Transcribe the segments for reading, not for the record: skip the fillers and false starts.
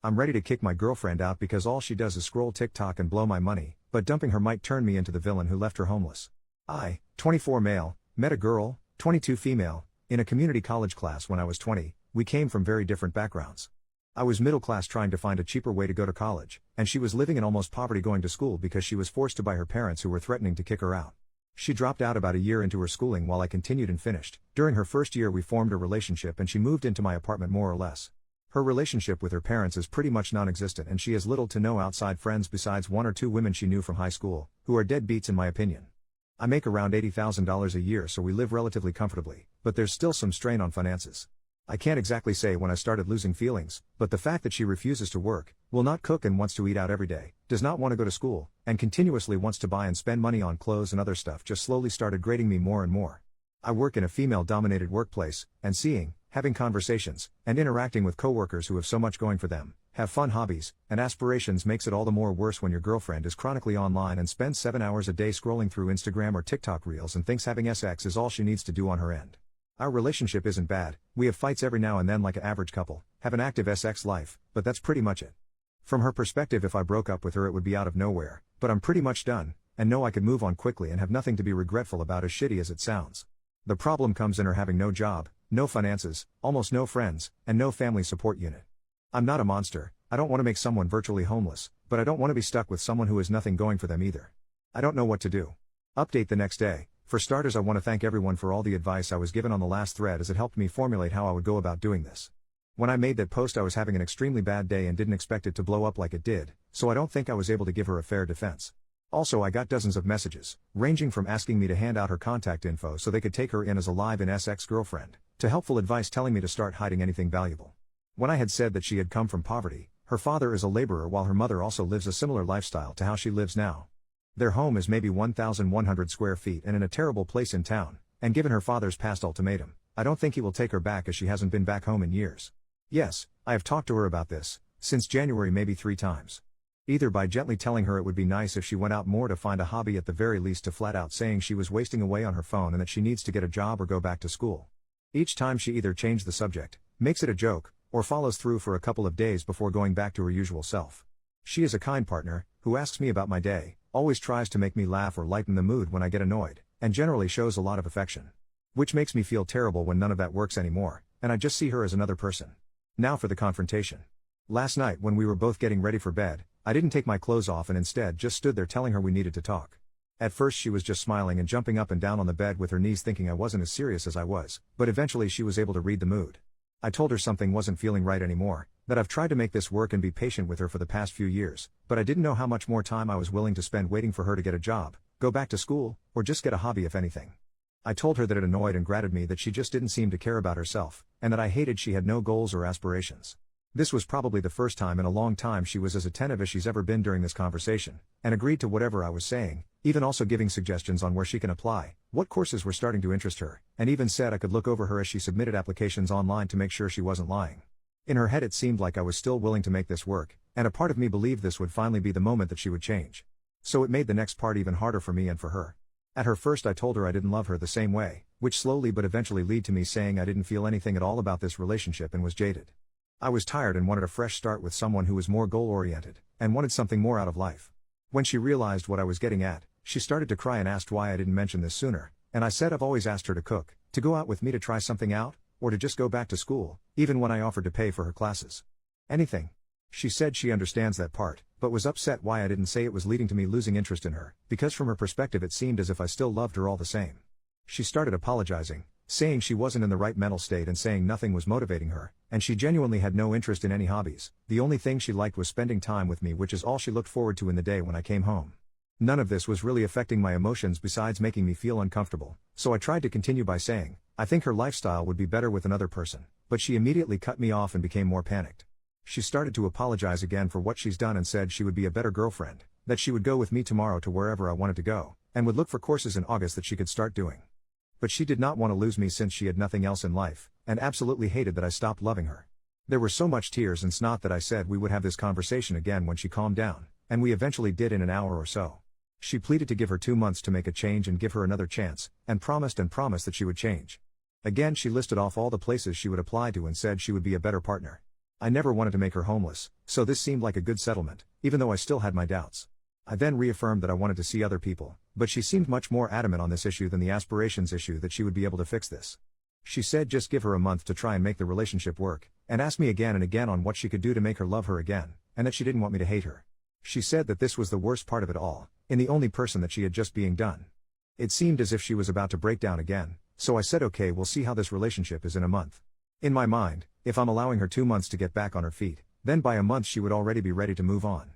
I'm ready to kick my girlfriend out because all she does is scroll TikTok and blow my money, but dumping her might turn me into the villain who left her homeless. I, 24 male, met a girl, 22 female, in a community college class when I was 20. We came from very different backgrounds. I was middle class trying to find a cheaper way to go to college, and she was living in almost poverty going to school because she was forced to by her parents who were threatening to kick her out. She dropped out about a year into her schooling while I continued and finished. During her first year we formed a relationship and she moved into my apartment more or less. Her relationship with her parents is pretty much non-existent and she has little to no outside friends besides one or two women she knew from high school, who are deadbeats in my opinion. I make around $80,000 a year so we live relatively comfortably, but there's still some strain on finances. I can't exactly say when I started losing feelings, but the fact that she refuses to work, will not cook and wants to eat out every day, does not want to go to school, and continuously wants to buy and spend money on clothes and other stuff just slowly started grating me more and more. I work in a female-dominated workplace, and seeing, having conversations, and interacting with coworkers who have so much going for them, have fun hobbies, and aspirations makes it all the more worse when your girlfriend is chronically online and spends 7 hours a day scrolling through Instagram or TikTok reels and thinks having sex is all she needs to do on her end. Our relationship isn't bad, we have fights every now and then like an average couple, have an active sex life, but that's pretty much it. From her perspective if I broke up with her it would be out of nowhere, but I'm pretty much done, and know I could move on quickly and have nothing to be regretful about as shitty as it sounds. The problem comes in her having no job, no finances, almost no friends, and no family support unit. I'm not a monster, I don't want to make someone virtually homeless, but I don't want to be stuck with someone who has nothing going for them either. I don't know what to do. Update the next day. For starters I want to thank everyone for all the advice I was given on the last thread as it helped me formulate how I would go about doing this. When I made that post I was having an extremely bad day and didn't expect it to blow up like it did, so I don't think I was able to give her a fair defense. Also I got dozens of messages, ranging from asking me to hand out her contact info so they could take her in as a live-in ex-girlfriend, to helpful advice telling me to start hiding anything valuable. When I had said that she had come from poverty, her father is a laborer while her mother also lives a similar lifestyle to how she lives now. Their home is maybe 1,100 square feet and in a terrible place in town, and given her father's past ultimatum, I don't think he will take her back as she hasn't been back home in years. Yes, I have talked to her about this, since January maybe 3 times. Either by gently telling her it would be nice if she went out more to find a hobby at the very least to flat out saying she was wasting away on her phone and that she needs to get a job or go back to school. Each time she either changed the subject, makes it a joke, or follows through for a couple of days before going back to her usual self. She is a kind partner, who asks me about my day, always tries to make me laugh or lighten the mood when I get annoyed, and generally shows a lot of affection. Which makes me feel terrible when none of that works anymore, and I just see her as another person. Now for the confrontation. Last night when we were both getting ready for bed, I didn't take my clothes off and instead just stood there telling her we needed to talk. At first she was just smiling and jumping up and down on the bed with her knees thinking I wasn't as serious as I was, but eventually she was able to read the mood. I told her something wasn't feeling right anymore, that I've tried to make this work and be patient with her for the past few years, but I didn't know how much more time I was willing to spend waiting for her to get a job, go back to school, or just get a hobby if anything. I told her that it annoyed and grated me that she just didn't seem to care about herself, and that I hated she had no goals or aspirations. This was probably the first time in a long time she was as attentive as she's ever been during this conversation, and agreed to whatever I was saying, even also giving suggestions on where she can apply, what courses were starting to interest her, and even said I could look over her as she submitted applications online to make sure she wasn't lying. In her head it seemed like I was still willing to make this work, and a part of me believed this would finally be the moment that she would change. So it made the next part even harder for me and for her. At her first I told her I didn't love her the same way, which slowly but eventually led to me saying I didn't feel anything at all about this relationship and was jaded. I was tired and wanted a fresh start with someone who was more goal-oriented, and wanted something more out of life. When she realized what I was getting at, she started to cry and asked why I didn't mention this sooner, and I said I've always asked her to cook, to go out with me to try something out, or to just go back to school, even when I offered to pay for her classes. Anything. She said she understands that part, but was upset why I didn't say it was leading to me losing interest in her, because from her perspective it seemed as if I still loved her all the same. She started apologizing, saying she wasn't in the right mental state and saying nothing was motivating her, and she genuinely had no interest in any hobbies. The only thing she liked was spending time with me, which is all she looked forward to in the day when I came home. None of this was really affecting my emotions besides making me feel uncomfortable, so I tried to continue by saying, I think her lifestyle would be better with another person, but she immediately cut me off and became more panicked. She started to apologize again for what she's done and said she would be a better girlfriend, that she would go with me tomorrow to wherever I wanted to go, and would look for courses in August that she could start doing. But she did not want to lose me since she had nothing else in life, and absolutely hated that I stopped loving her. There were so much tears and snot that I said we would have this conversation again when she calmed down, and we eventually did in an hour or so. She pleaded to give her 2 months to make a change and give her another chance, and promised that she would change. Again she listed off all the places she would apply to and said she would be a better partner. I never wanted to make her homeless, so this seemed like a good settlement, even though I still had my doubts. I then reaffirmed that I wanted to see other people, but she seemed much more adamant on this issue than the aspirations issue that she would be able to fix this. She said just give her a month to try and make the relationship work, and asked me again and again on what she could do to make her love her again, and that she didn't want me to hate her. She said that this was the worst part of it all, in the only person that she had just being done. It seemed as if she was about to break down again, so I said okay, we'll see how this relationship is in a month. In my mind, if I'm allowing her 2 months to get back on her feet, then by a month she would already be ready to move on.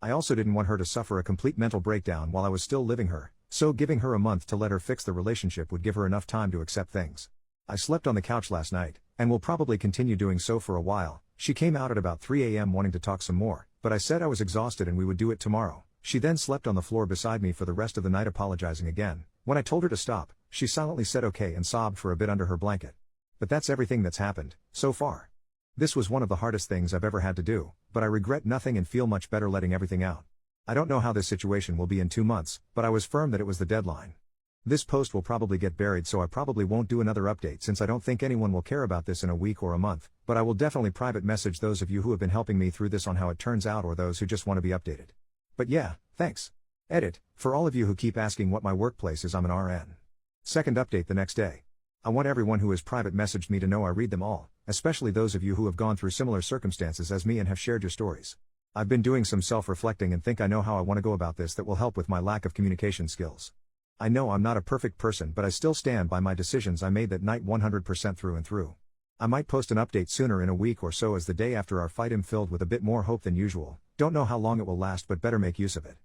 I also didn't want her to suffer a complete mental breakdown while I was still living her, so giving her a month to let her fix the relationship would give her enough time to accept things. I slept on the couch last night, and will probably continue doing so for a while. She came out at about 3 a.m. wanting to talk some more, but I said I was exhausted and we would do it tomorrow. She then slept on the floor beside me for the rest of the night, apologizing again. When I told her to stop, she silently said okay and sobbed for a bit under her blanket. But that's everything that's happened so far. This was one of the hardest things I've ever had to do, but I regret nothing and feel much better letting everything out. I don't know how this situation will be in 2 months, but I was firm that it was the deadline. This post will probably get buried, so I probably won't do another update since I don't think anyone will care about this in a week or a month, but I will definitely private message those of you who have been helping me through this on how it turns out, or those who just want to be updated. But yeah, thanks. Edit, for all of you who keep asking what my workplace is, I'm an RN. Second update the next day. I want everyone who has private messaged me to know I read them all, especially those of you who have gone through similar circumstances as me and have shared your stories. I've been doing some self-reflecting and think I know how I want to go about this that will help with my lack of communication skills. I know I'm not a perfect person, but I still stand by my decisions I made that night 100% through and through. I might post an update sooner in a week or so, as the day after our fight am filled with a bit more hope than usual. Don't know how long it will last, but better make use of it.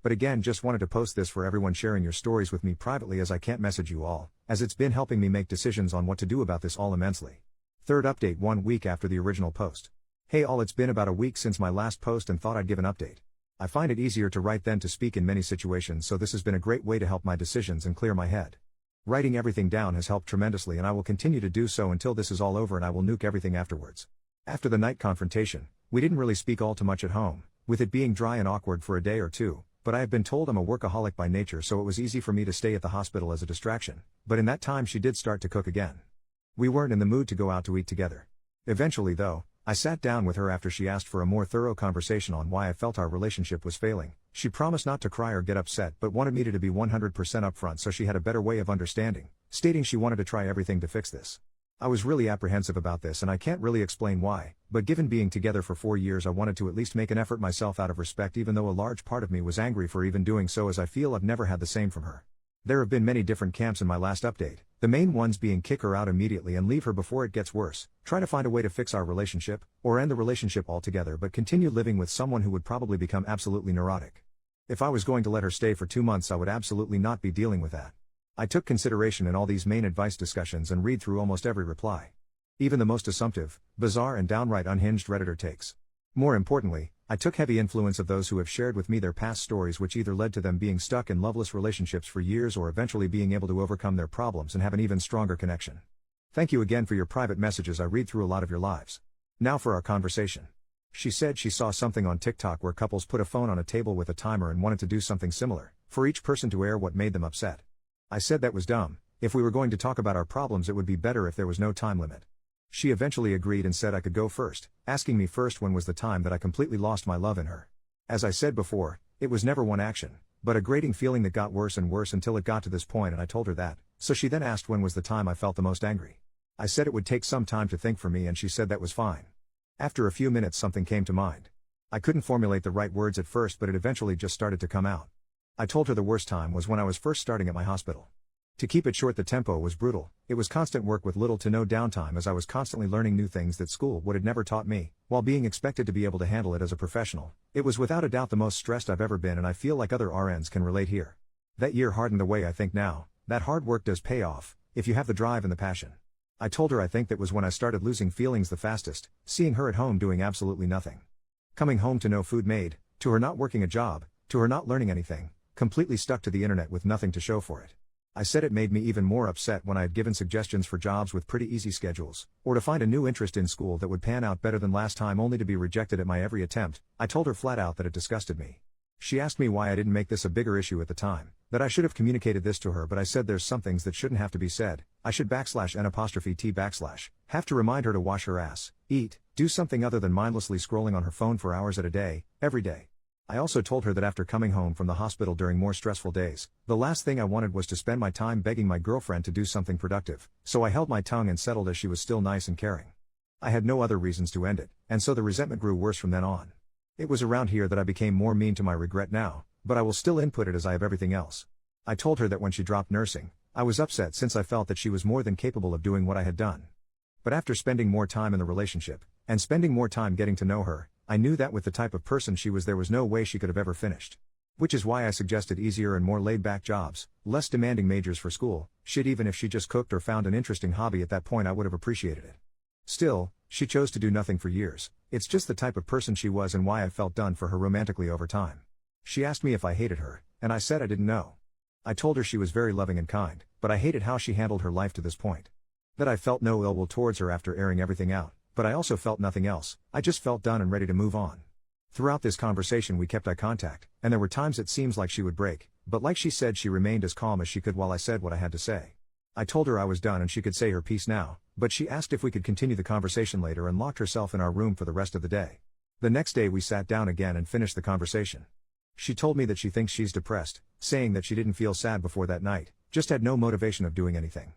But again, just wanted to post this for everyone sharing your stories with me privately, as I can't message you all, as it's been helping me make decisions on what to do about this all immensely. Third update 1 week after the original post. Hey all, it's been about a week since my last post and thought I'd give an update. I find it easier to write than to speak in many situations, so this has been a great way to help my decisions and clear my head. Writing everything down has helped tremendously, and I will continue to do so until this is all over, and I will nuke everything afterwards. After the night confrontation, we didn't really speak all too much at home, with it being dry and awkward for a day or two, but I have been told I'm a workaholic by nature, so it was easy for me to stay at the hospital as a distraction, but in that time she did start to cook again. We weren't in the mood to go out to eat together. Eventually though, I sat down with her after she asked for a more thorough conversation on why I felt our relationship was failing. She promised not to cry or get upset, but wanted me to be 100% upfront so she had a better way of understanding, stating she wanted to try everything to fix this. I was really apprehensive about this, and I can't really explain why, but given being together for 4 years, I wanted to at least make an effort myself out of respect, even though a large part of me was angry for even doing so, as I feel I've never had the same from her. There have been many different camps in my last update, the main ones being kick her out immediately and leave her before it gets worse, try to find a way to fix our relationship, or end the relationship altogether but continue living with someone who would probably become absolutely neurotic. If I was going to let her stay for 2 months, I would absolutely not be dealing with that. I took consideration in all these main advice discussions and read through almost every reply. Even the most assumptive, bizarre and downright unhinged Redditor takes. More importantly, I took heavy influence of those who have shared with me their past stories, which either led to them being stuck in loveless relationships for years or eventually being able to overcome their problems and have an even stronger connection. Thank you again for your private messages. I read through a lot of your lives. Now for our conversation. She said she saw something on TikTok where couples put a phone on a table with a timer and wanted to do something similar, for each person to air what made them upset. I said that was dumb. If we were going to talk about our problems, it would be better if there was no time limit. She eventually agreed and said I could go first, asking me first when was the time that I completely lost my love in her. As I said before, it was never one action, but a grating feeling that got worse and worse until it got to this point, and I told her that, so she then asked when was the time I felt the most angry. I said it would take some time to think for me, and she said that was fine. After a few minutes something came to mind. I couldn't formulate the right words at first, but it eventually just started to come out. I told her the worst time was when I was first starting at my hospital. To keep it short, the tempo was brutal. It was constant work with little to no downtime, as I was constantly learning new things that school would have never taught me, while being expected to be able to handle it as a professional. It was without a doubt the most stressed I've ever been, and I feel like other RNs can relate here. That year hardened the way I think now. That hard work does pay off, if you have the drive and the passion. I told her I think that was when I started losing feelings the fastest, seeing her at home doing absolutely nothing. Coming home to no food made, to her not working a job, to her not learning anything, completely stuck to the internet with nothing to show for it. I said it made me even more upset when I had given suggestions for jobs with pretty easy schedules, or to find a new interest in school that would pan out better than last time, only to be rejected at my every attempt. I told her flat out that it disgusted me. She asked me why I didn't make this a bigger issue at the time, that I should have communicated this to her, but I said there's some things that shouldn't have to be said. I should /n''t/ have to remind her to wash her ass, eat, do something other than mindlessly scrolling on her phone for hours at a day, every day. I also told her that after coming home from the hospital during more stressful days, the last thing I wanted was to spend my time begging my girlfriend to do something productive, so I held my tongue and settled as she was still nice and caring. I had no other reasons to end it, and so the resentment grew worse from then on. It was around here that I became more mean to my regret now, but I will still input it as I have everything else. I told her that when she dropped nursing, I was upset since I felt that she was more than capable of doing what I had done. But after spending more time in the relationship, and spending more time getting to know her, I knew that with the type of person she was there was no way she could have ever finished. Which is why I suggested easier and more laid-back jobs, less demanding majors for school, shit. Even if she just cooked or found an interesting hobby at that point, I would have appreciated it. Still, she chose to do nothing for years. It's just the type of person she was and why I felt done for her romantically over time. She asked me if I hated her, and I said I didn't know. I told her she was very loving and kind, but I hated how she handled her life to this point. That I felt no ill will towards her after airing everything out, but I also felt nothing else. I just felt done and ready to move on. Throughout this conversation we kept eye contact, and there were times it seems like she would break, but like she said, she remained as calm as she could while I said what I had to say. I told her I was done and she could say her piece now, but she asked if we could continue the conversation later and locked herself in our room for the rest of the day. The next day we sat down again and finished the conversation. She told me that she thinks she's depressed, saying that she didn't feel sad before that night, just had no motivation of doing anything.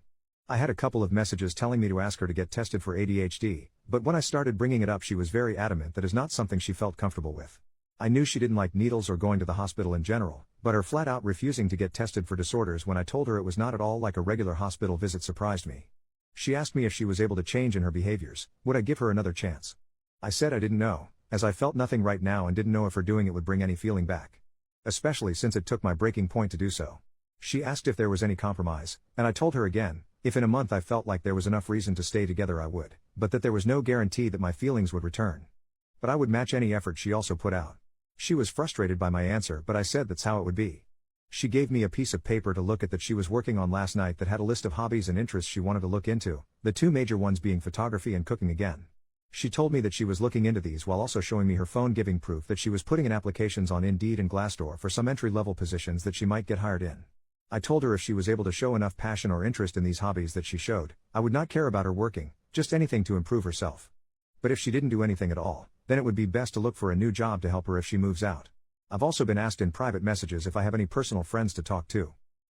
I had a couple of messages telling me to ask her to get tested for ADHD, but when I started bringing it up she was very adamant that is not something she felt comfortable with. I knew she didn't like needles or going to the hospital in general, but her flat out refusing to get tested for disorders when I told her it was not at all like a regular hospital visit surprised me. She asked me if she was able to change in her behaviors, would I give her another chance? I said I didn't know, as I felt nothing right now and didn't know if her doing it would bring any feeling back. Especially since it took my breaking point to do so. She asked if there was any compromise, and I told her again, if in a month I felt like there was enough reason to stay together I would, but that there was no guarantee that my feelings would return. But I would match any effort she also put out. She was frustrated by my answer, but I said that's how it would be. She gave me a piece of paper to look at that she was working on last night that had a list of hobbies and interests she wanted to look into, the two major ones being photography and cooking again. She told me that she was looking into these while also showing me her phone, giving proof that she was putting in applications on Indeed and Glassdoor for some entry-level positions that she might get hired in. I told her if she was able to show enough passion or interest in these hobbies that she showed, I would not care about her working, just anything to improve herself. But if she didn't do anything at all, then it would be best to look for a new job to help her if she moves out. I've also been asked in private messages if I have any personal friends to talk to.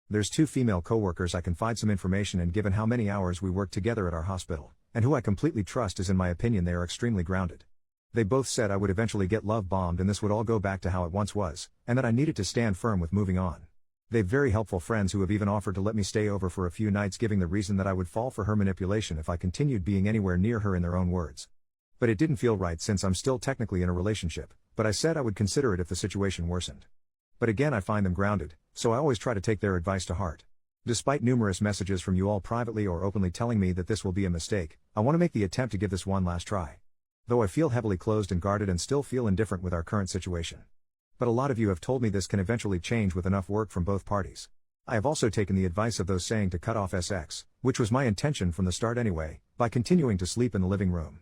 There's 2 female coworkers I confide some information in given how many hours we work together at our hospital, and who I completely trust as in my opinion they are extremely grounded. They both said I would eventually get love bombed and this would all go back to how it once was, and that I needed to stand firm with moving on. They've very helpful friends who have even offered to let me stay over for a few nights, giving the reason that I would fall for her manipulation if I continued being anywhere near her, in their own words. But it didn't feel right since I'm still technically in a relationship, but I said I would consider it if the situation worsened. But again, I find them grounded, so I always try to take their advice to heart. Despite numerous messages from you all privately or openly telling me that this will be a mistake, I want to make the attempt to give this one last try. Though I feel heavily closed and guarded and still feel indifferent with our current situation. But a lot of you have told me this can eventually change with enough work from both parties. I have also taken the advice of those saying to cut off sex, which was my intention from the start anyway, by continuing to sleep in the living room.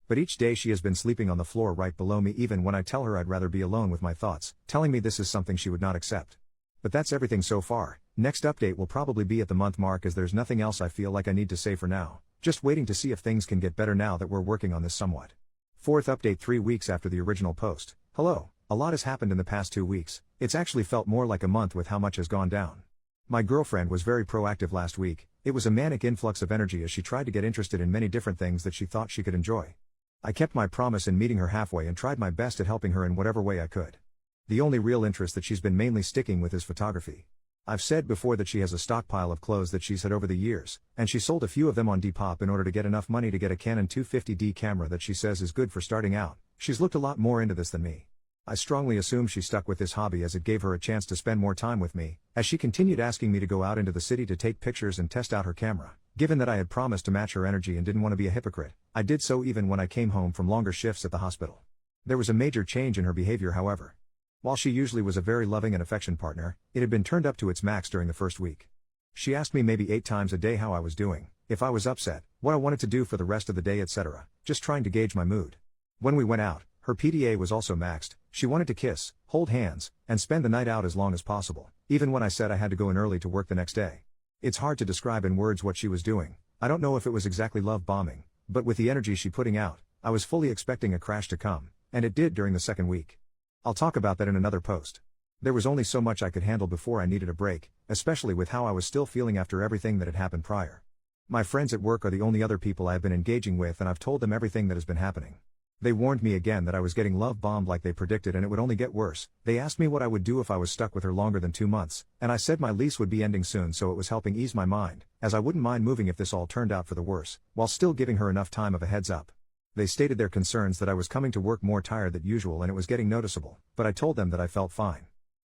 But each day she has been sleeping on the floor right below me, even when I tell her I'd rather be alone with my thoughts, telling me this is something she would not accept. But that's everything so far. Next update will probably be at the month mark, as there's nothing else I feel like I need to say for now, just waiting to see if things can get better now that we're working on this somewhat. Fourth update 3 weeks after the original post. Hello. A lot has happened in the past 2 weeks. It's actually felt more like a month with how much has gone down. My girlfriend was very proactive last week. It was a manic influx of energy as she tried to get interested in many different things that she thought she could enjoy. I kept my promise in meeting her halfway and tried my best at helping her in whatever way I could. The only real interest that she's been mainly sticking with is photography. I've said before that she has a stockpile of clothes that she's had over the years, and she sold a few of them on Depop in order to get enough money to get a Canon 250D camera that she says is good for starting out. She's looked a lot more into this than me. I strongly assume she stuck with this hobby as it gave her a chance to spend more time with me, as she continued asking me to go out into the city to take pictures and test out her camera. Given that I had promised to match her energy and didn't want to be a hypocrite, I did so even when I came home from longer shifts at the hospital. There was a major change in her behavior, however. While she usually was a very loving and affectionate partner, it had been turned up to its max during the first week. She asked me maybe 8 times a day how I was doing, if I was upset, what I wanted to do for the rest of the day, etc., just trying to gauge my mood. When we went out, her PDA was also maxed. She wanted to kiss, hold hands, and spend the night out as long as possible, even when I said I had to go in early to work the next day. It's hard to describe in words what she was doing. I don't know if it was exactly love bombing, but with the energy she putting out, I was fully expecting a crash to come, and it did during the second week. I'll talk about that in another post. There was only so much I could handle before I needed a break, especially with how I was still feeling after everything that had happened prior. My friends at work are the only other people I have been engaging with, and I've told them everything that has been happening. They warned me again that I was getting love bombed like they predicted, and it would only get worse. They asked me what I would do if I was stuck with her longer than 2 months, and I said my lease would be ending soon, so it was helping ease my mind, as I wouldn't mind moving if this all turned out for the worse, while still giving her enough time of a heads up. They stated their concerns that I was coming to work more tired than usual and it was getting noticeable, but I told them that I felt fine.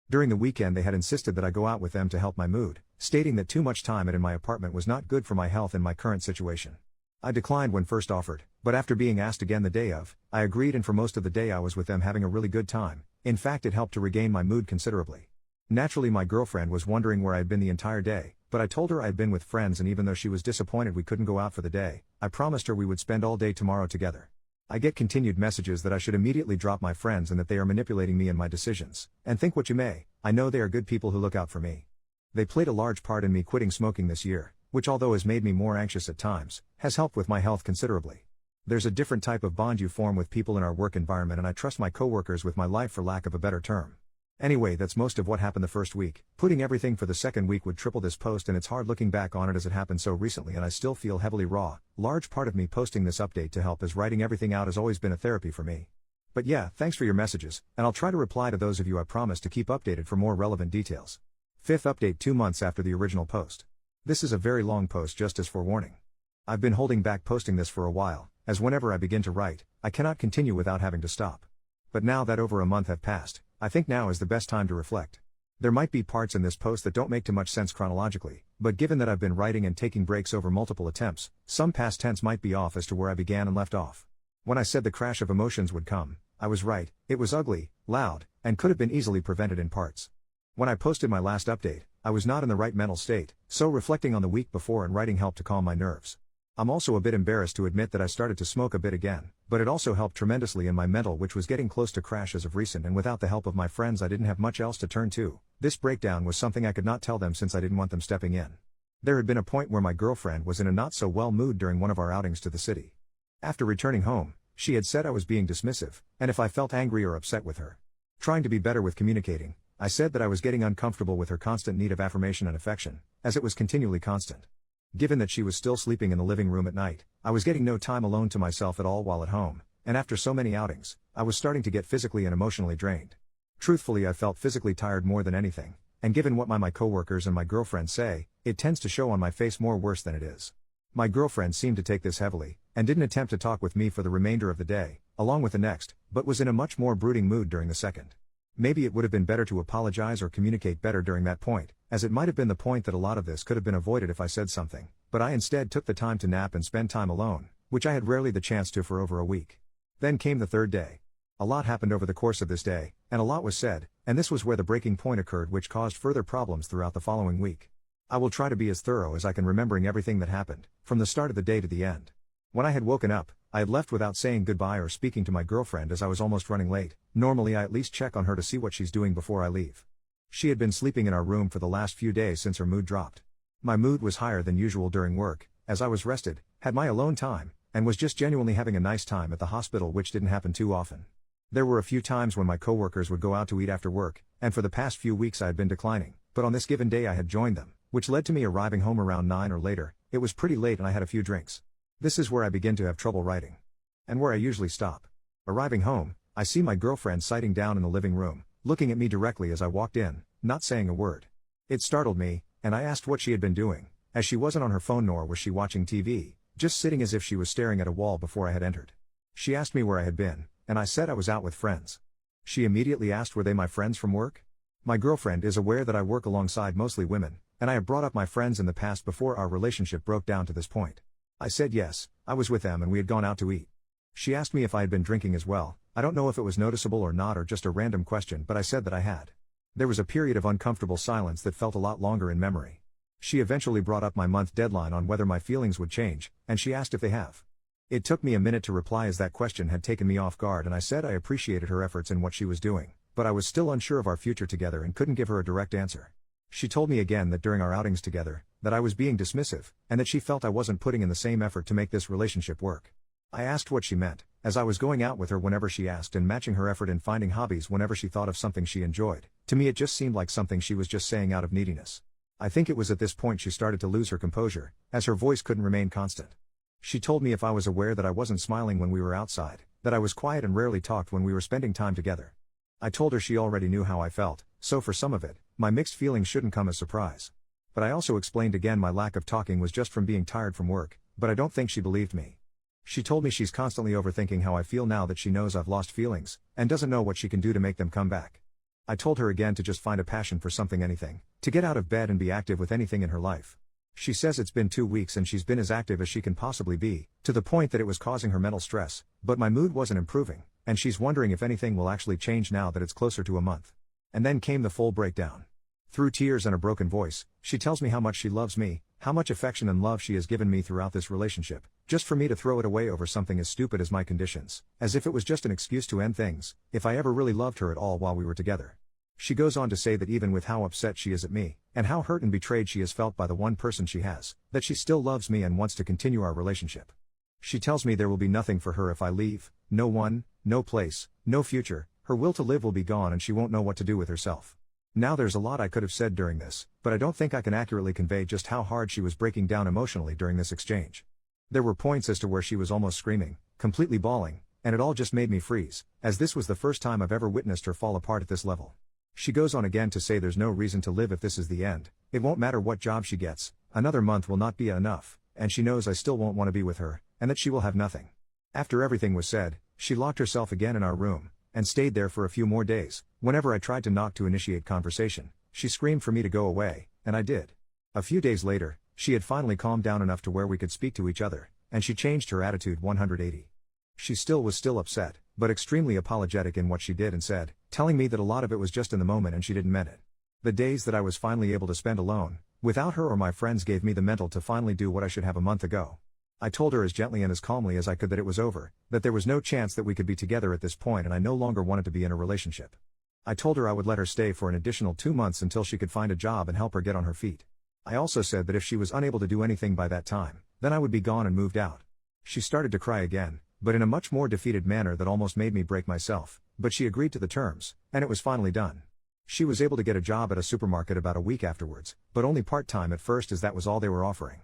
During the weekend they had insisted that I go out with them to help my mood, stating that too much time in my apartment was not good for my health in my current situation. I declined when first offered, but after being asked again the day of, I agreed, and for most of the day I was with them having a really good time. In fact, it helped to regain my mood considerably. Naturally, my girlfriend was wondering where I had been the entire day, but I told her I had been with friends, and even though she was disappointed we couldn't go out for the day, I promised her we would spend all day tomorrow together. I get continued messages that I should immediately drop my friends and that they are manipulating me and my decisions, and think what you may, I know they are good people who look out for me. They played a large part in me quitting smoking this year, which although has made me more anxious at times, has helped with my health considerably. There's a different type of bond you form with people in our work environment, and I trust my coworkers with my life, for lack of a better term. Anyway, that's most of what happened the first week. Putting everything for the second week would triple this post, and it's hard looking back on it as it happened so recently and I still feel heavily raw. Large part of me posting this update to help, as writing everything out has always been a therapy for me. But yeah, thanks for your messages, and I'll try to reply to those of you. I promise to keep updated for more relevant details. Fifth update 2 months after the original post. This is a very long post, just as forewarning. I've been holding back posting this for a while, as whenever I begin to write, I cannot continue without having to stop. But now that over a month have passed, I think now is the best time to reflect. There might be parts in this post that don't make too much sense chronologically, but given that I've been writing and taking breaks over multiple attempts, some past tense might be off as to where I began and left off. When I said the crash of emotions would come, I was right. It was ugly, loud, and could have been easily prevented in parts. When I posted my last update, I was not in the right mental state, so reflecting on the week before and writing helped to calm my nerves. I'm also a bit embarrassed to admit that I started to smoke a bit again, but it also helped tremendously in my mental, which was getting close to crash as of recent, and without the help of my friends I didn't have much else to turn to. This breakdown was something I could not tell them since I didn't want them stepping in. There had been a point where my girlfriend was in a not so well mood during one of our outings to the city. After returning home, she had said I was being dismissive, and if I felt angry or upset with her. Trying to be better with communicating, I said that I was getting uncomfortable with her constant need of affirmation and affection, as it was continually constant. Given that she was still sleeping in the living room at night, I was getting no time alone to myself at all while at home, and after so many outings, I was starting to get physically and emotionally drained. Truthfully, I felt physically tired more than anything, and given what my coworkers and my girlfriend say, it tends to show on my face more worse than it is. My girlfriend seemed to take this heavily, and didn't attempt to talk with me for the remainder of the day, along with the next, but was in a much more brooding mood during the second. Maybe it would have been better to apologize or communicate better during that point, as it might have been the point that a lot of this could have been avoided if I said something, but I instead took the time to nap and spend time alone, which I had rarely the chance to for over a week. Then came the third day. A lot happened over the course of this day, and a lot was said, and this was where the breaking point occurred, which caused further problems throughout the following week. I will try to be as thorough as I can, remembering everything that happened, from the start of the day to the end. When I had woken up, I had left without saying goodbye or speaking to my girlfriend, as I was almost running late. Normally I at least check on her to see what she's doing before I leave. She had been sleeping in our room for the last few days since her mood dropped. My mood was higher than usual during work, as I was rested, had my alone time, and was just genuinely having a nice time at the hospital, which didn't happen too often. There were a few times when my coworkers would go out to eat after work, and for the past few weeks I had been declining, but on this given day I had joined them, which led to me arriving home around 9 or later. It was pretty late and I had a few drinks. This is where I begin to have trouble writing. And where I usually stop. Arriving home, I see my girlfriend sitting down in the living room, looking at me directly as I walked in, not saying a word. It startled me, and I asked what she had been doing, as she wasn't on her phone nor was she watching TV, just sitting as if she was staring at a wall before I had entered. She asked me where I had been, and I said I was out with friends. She immediately asked were they my friends from work? My girlfriend is aware that I work alongside mostly women, and I have brought up my friends in the past before our relationship broke down to this point. I said yes, I was with them and we had gone out to eat. She asked me if I had been drinking as well. I don't know if it was noticeable or not or just a random question, but I said that I had. There was a period of uncomfortable silence that felt a lot longer in memory. She eventually brought up my month deadline on whether my feelings would change, and she asked if they have. It took me a minute to reply as that question had taken me off guard, and I said I appreciated her efforts in what she was doing, but I was still unsure of our future together and couldn't give her a direct answer. She told me again that during our outings together, that I was being dismissive, and that she felt I wasn't putting in the same effort to make this relationship work. I asked what she meant, as I was going out with her whenever she asked and matching her effort in finding hobbies whenever she thought of something she enjoyed. To me it just seemed like something she was just saying out of neediness. I think it was at this point she started to lose her composure, as her voice couldn't remain constant. She told me if I was aware that I wasn't smiling when we were outside, that I was quiet and rarely talked when we were spending time together. I told her she already knew how I felt, so for some of it, my mixed feelings shouldn't come as surprise. But I also explained again my lack of talking was just from being tired from work, but I don't think she believed me. She told me she's constantly overthinking how I feel now that she knows I've lost feelings, and doesn't know what she can do to make them come back. I told her again to just find a passion for something, anything, to get out of bed and be active with anything in her life. She says it's been 2 weeks and she's been as active as she can possibly be, to the point that it was causing her mental stress, but my mood wasn't improving, and she's wondering if anything will actually change now that it's closer to a month. And then came the full breakdown. Through tears and a broken voice, she tells me how much she loves me, how much affection and love she has given me throughout this relationship, just for me to throw it away over something as stupid as my conditions, as if it was just an excuse to end things, if I ever really loved her at all while we were together. She goes on to say that even with how upset she is at me, and how hurt and betrayed she has felt by the one person she has, that she still loves me and wants to continue our relationship. She tells me there will be nothing for her if I leave, no one, no place, no future, her will to live will be gone and she won't know what to do with herself. Now there's a lot I could have said during this, but I don't think I can accurately convey just how hard she was breaking down emotionally during this exchange. There were points as to where she was almost screaming, completely bawling, and it all just made me freeze, as this was the first time I've ever witnessed her fall apart at this level. She goes on again to say there's no reason to live if this is the end, it won't matter what job she gets, another month will not be enough, and she knows I still won't want to be with her, and that she will have nothing. After everything was said, she locked herself again in our room, and stayed there for a few more days. Whenever I tried to knock to initiate conversation, she screamed for me to go away, and I did. A few days later, she had finally calmed down enough to where we could speak to each other, and she changed her attitude 180. She was still upset, but extremely apologetic in what she did and said, telling me that a lot of it was just in the moment and she didn't mean it. The days that I was finally able to spend alone, without her or my friends, gave me the mental to finally do what I should have a month ago. I told her as gently and as calmly as I could that it was over, that there was no chance that we could be together at this point and I no longer wanted to be in a relationship. I told her I would let her stay for an additional 2 months until she could find a job and help her get on her feet. I also said that if she was unable to do anything by that time, then I would be gone and moved out. She started to cry again, but in a much more defeated manner that almost made me break myself, but she agreed to the terms, and it was finally done. She was able to get a job at a supermarket about a week afterwards, but only part-time at first as that was all they were offering.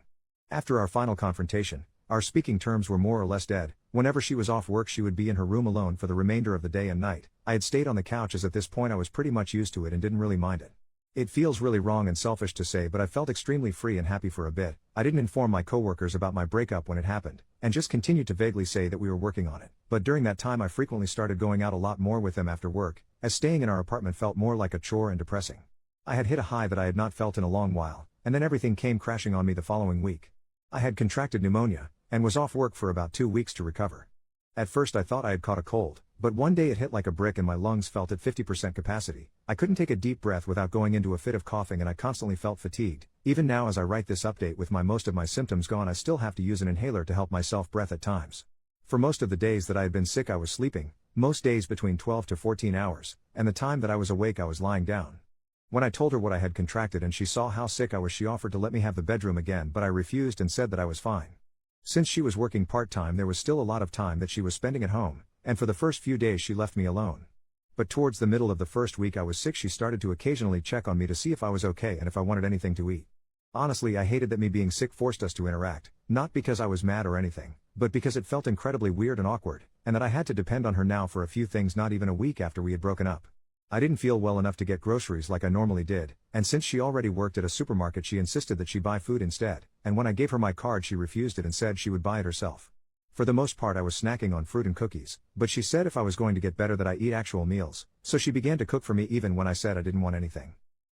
After our final confrontation, our speaking terms were more or less dead. Whenever she was off work she would be in her room alone for the remainder of the day and night. I had stayed on the couch as at this point I was pretty much used to it and didn't really mind it. It feels really wrong and selfish to say, but I felt extremely free and happy for a bit. I didn't inform my coworkers about my breakup when it happened, and just continued to vaguely say that we were working on it. But during that time I frequently started going out a lot more with them after work, as staying in our apartment felt more like a chore and depressing. I had hit a high that I had not felt in a long while, and then everything came crashing on me the following week. I had contracted pneumonia, and was off work for about 2 weeks to recover. At first I thought I had caught a cold, but one day it hit like a brick and my lungs felt at 50% capacity. I couldn't take a deep breath without going into a fit of coughing and I constantly felt fatigued. Even now as I write this update with most of my symptoms gone I still have to use an inhaler to help myself breath at times. For most of the days that I had been sick I was sleeping, most days between 12 to 14 hours, and the time that I was awake I was lying down. When I told her what I had contracted and she saw how sick I was she offered to let me have the bedroom again, but I refused and said that I was fine. Since she was working part-time there was still a lot of time that she was spending at home, and for the first few days she left me alone. But towards the middle of the first week I was sick she started to occasionally check on me to see if I was okay and if I wanted anything to eat. Honestly I hated that me being sick forced us to interact, not because I was mad or anything, but because it felt incredibly weird and awkward, and that I had to depend on her now for a few things not even a week after we had broken up. I didn't feel well enough to get groceries like I normally did, and since she already worked at a supermarket she insisted that she buy food instead, and when I gave her my card she refused it and said she would buy it herself. For the most part I was snacking on fruit and cookies, but she said if I was going to get better that I eat actual meals, so she began to cook for me even when I said I didn't want anything.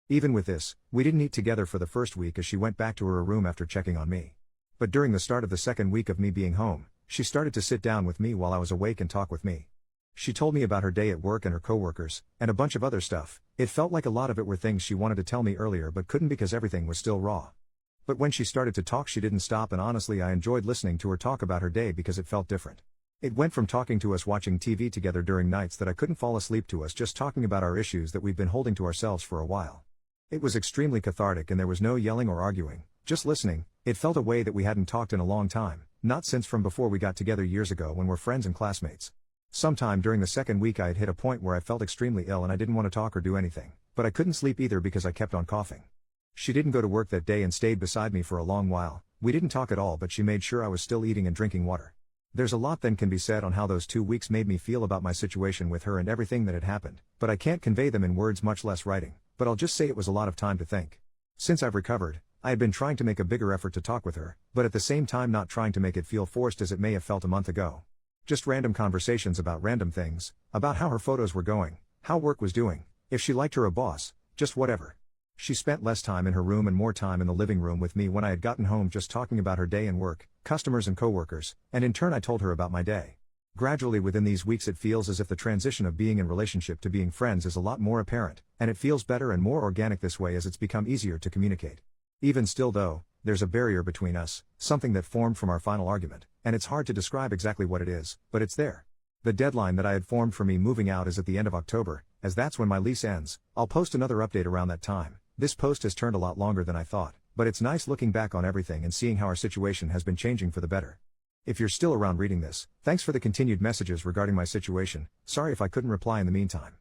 Even with this, we didn't eat together for the first week as she went back to her room after checking on me. But during the start of the second week of me being home, she started to sit down with me while I was awake and talk with me. She told me about her day at work and her coworkers, and a bunch of other stuff. It felt like a lot of it were things she wanted to tell me earlier but couldn't because everything was still raw. But when she started to talk, she didn't stop, and honestly, I enjoyed listening to her talk about her day because it felt different. It went from talking to us watching TV together during nights that I couldn't fall asleep to us just talking about our issues that we've been holding to ourselves for a while. It was extremely cathartic, and there was no yelling or arguing, just listening. It felt a way that we hadn't talked in a long time, not since from before we got together years ago when we're friends and classmates. Sometime during the second week I had hit a point where I felt extremely ill and I didn't want to talk or do anything, but I couldn't sleep either because I kept on coughing. She didn't go to work that day and stayed beside me for a long while. We didn't talk at all, but she made sure I was still eating and drinking water. There's a lot then can be said on how those 2 weeks made me feel about my situation with her and everything that had happened, but I can't convey them in words, much less writing, but I'll just say it was a lot of time to think. Since I've recovered, I had been trying to make a bigger effort to talk with her, but at the same time not trying to make it feel forced as it may have felt a month ago. Just random conversations about random things, about how her photos were going, how work was doing, if she liked her boss, just whatever. She spent less time in her room and more time in the living room with me when I had gotten home, just talking about her day and work, customers and coworkers, and in turn I told her about my day. Gradually within these weeks it feels as if the transition of being in relationship to being friends is a lot more apparent, and it feels better and more organic this way as it's become easier to communicate. Even still though, there's a barrier between us, something that formed from our final argument, and it's hard to describe exactly what it is, but it's there. The deadline that I had formed for me moving out is at the end of October, as that's when my lease ends. I'll post another update around that time. This post has turned a lot longer than I thought, but it's nice looking back on everything and seeing how our situation has been changing for the better. If you're still around reading this, thanks for the continued messages regarding my situation. Sorry if I couldn't reply in the meantime.